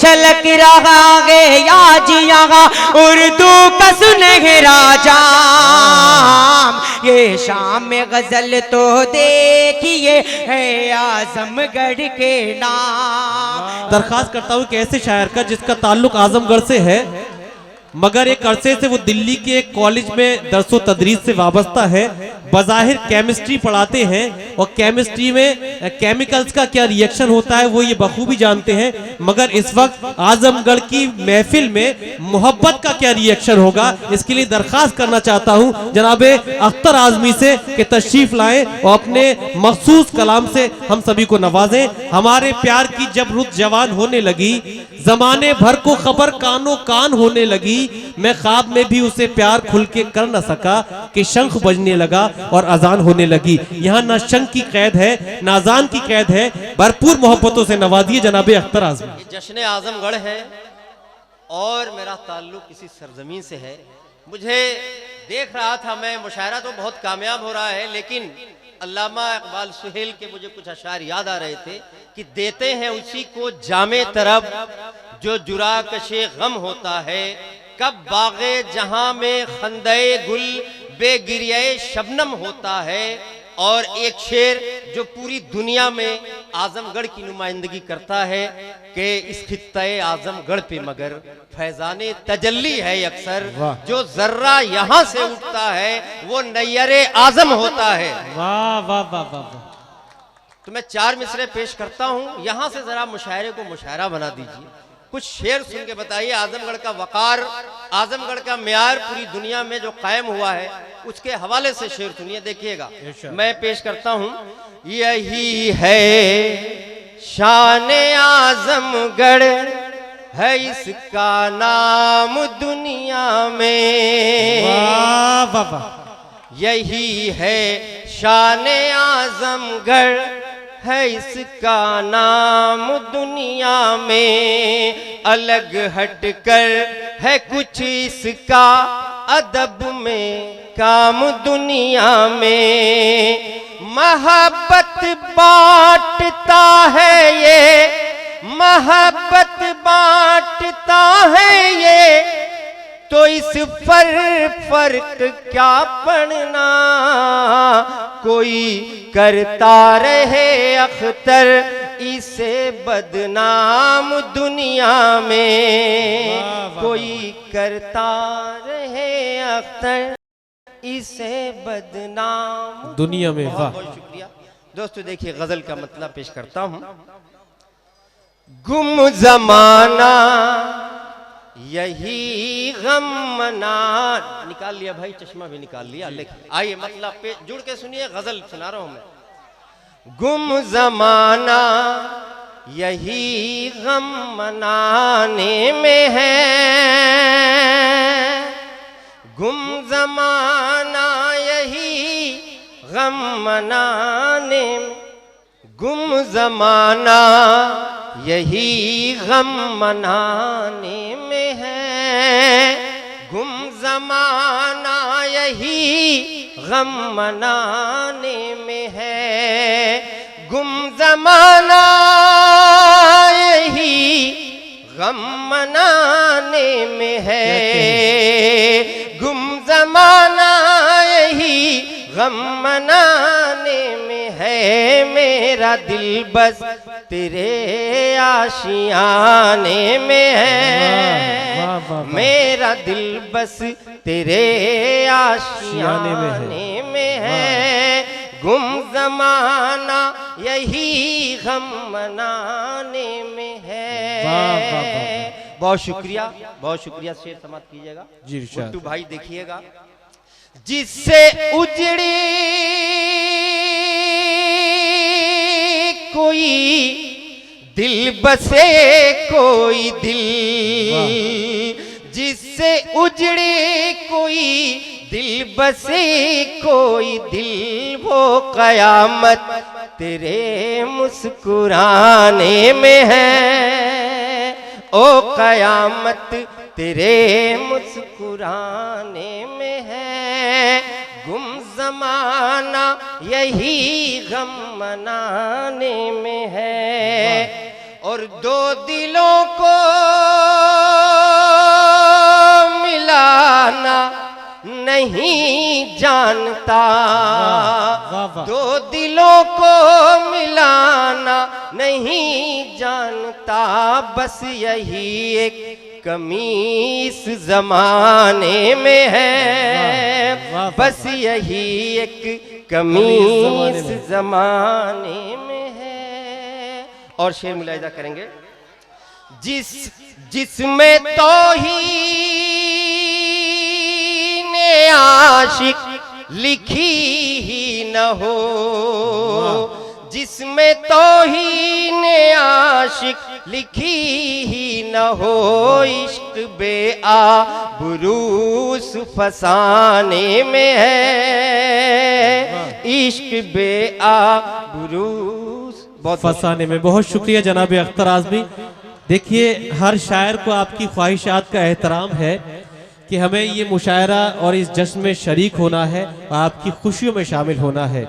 छलक रहा है आज यहाँ उर्दू का सुनहरा जाम। ये शाम में गजल तो देखिए है आजमगढ़ के नाम। दरखास्त करता हूँ कि ऐसे शायर का जिसका ताल्लुक आजमगढ़ से है मगर एक अरसे से वो दिल्ली के एक कॉलेज में दरसो तदरीस से वाबस्ता है, बज़ाहिर केमिस्ट्री पढ़ाते हैं और केमिस्ट्री में केमिकल्स का क्या रिएक्शन होता है वो ये बखूबी जानते हैं, मगर इस वक्त आजमगढ़ की महफिल में मोहब्बत का क्या रिएक्शन होगा इसके लिए दरखास्त करना चाहता हूँ जनाबे अख्तर आजमी से कि तशरीफ लाएं और अपने मखसूस कलाम से हम सभी को नवाजें। हमारे प्यार की जब रुत जवान होने लगी, जमाने भर को खबर कानो कान होने लगी, मैं ख्वाब में भी उसे प्यार खुल के कर न सका कि शंख बजने लगा और अजान होने लगी। यहाँ ना शंख की कैद है ना अजान की कैद है, भरपूर मोहब्बतों से नवाजिए जनाबे अख्तर आजमी। जश्न आजमगढ़ है और मेरा ताल्लुक किसी सरजमीन से है। मुझे देख रहा था मैं, मुशायरा तो बहुत कामयाब हो रहा है लेकिन अल्लामा इकबाल सुहेल के मुझे कुछ अशार याद आ रहे थे कि देते हैं उसी को जामे तरब जो जुरा कशे गम होता है, कब बागे जहां में खंदे गुल बेगिरिये शबनम होता है। और एक शेर जो पूरी दुनिया में आजमगढ़ की नुमाइंदगी करता है कि इस खित्ते आजमगढ़ पे मगर फैजाने तजल्ली है अक्सर, जो जर्रा यहाँ से उठता है वो नैयरे आजम होता है। वाह वाह वाह वाह। तो मैं 4 मिसरे पेश करता हूँ, यहाँ से जरा मुशायरे को मुशायरा बना दीजिए, कुछ शेर सुन के बताइए। आजमगढ़ का वकार, आजमगढ़ का म्यार पूरी दुनिया में जो कायम हुआ है उसके हवाले से शेर सुनिए, देखिएगा। मैं पेश करता हूं, यही है शान आजमगढ़ है इसका नाम दुनिया में। वाह वाह वाह। यही है शान आजमगढ़ है इसका नाम दुनिया में, अलग हटकर है कुछ इसका अदब में काम दुनिया में। मोहब्बत बांटता है ये, मोहब्बत बांटता है ये, तो इस फर्क क्या पढ़ना, कोई करता रहे अख्तर इसे बदनाम दुनिया में, कोई करता रहे अख्तर इसे बदनाम दुनिया में। वाह, बहुत शुक्रिया दोस्तों। देखिए गजल का मतलब पेश करता हूं। गुम जमाना यही गम मना, निकाल लिया भाई, चश्मा भी निकाल लिया, लेकिन आइए मतलब पे जुड़ के सुनिए, गजल सुना रहा हूं मैं। गुम जमाना यही गम मनाने में है, गुम जमाना यही गम मनाने में, गुम जमाना यही गम मनाने में है, गुम जमाना यही गम मनाने में है, गुम जमाना यही गम मनाने में है, गुम जमाना यही गम मनाने में है। मेरा दिल बस तेरे आशियाने में है, मेरा दिल बस तेरे आशियाने में है, गुम जमाना यही गम मनाने में है। बहुत शुक्रिया, बहुत शुक्रिया। शेर समाप्त कीजिएगा जी गुड्डू भाई, देखिएगा। जिससे उजड़ी कोई दिल बसे कोई दिल, जिससे उजड़े कोई दिल बसे कोई दिल, वो कयामत तेरे मुस्कुराने में है, ओ कयामत तेरे मुस्कुराने में है, गुम जमाना यही गम मनाने में है। और दो दिलों को नहीं जानता, वाह, वाह। दो दिलों को मिलाना नहीं जानता, बस यही एक कमी इस जमाने में है, वाह, वाह। बस यही एक कमी इस जमाने में है। और शेर मुलाहिजा करेंगे, जिसमें तौहीन आशिक लिखी ही न हो, जिसमें तौहीन आशिक लिखी ही न हो, इश्क बेआबरूस फसाने में है, इश्क बेआबरूस फसाने में। बहुत शुक्रिया जनाब अख्तर आज़मी। देखिए, हर शायर को आपकी ख्वाहिशात का एहतराम है कि हमें ये मुशायरा और इस जश्न में शरीक होना है और आपकी खुशियों में शामिल होना है।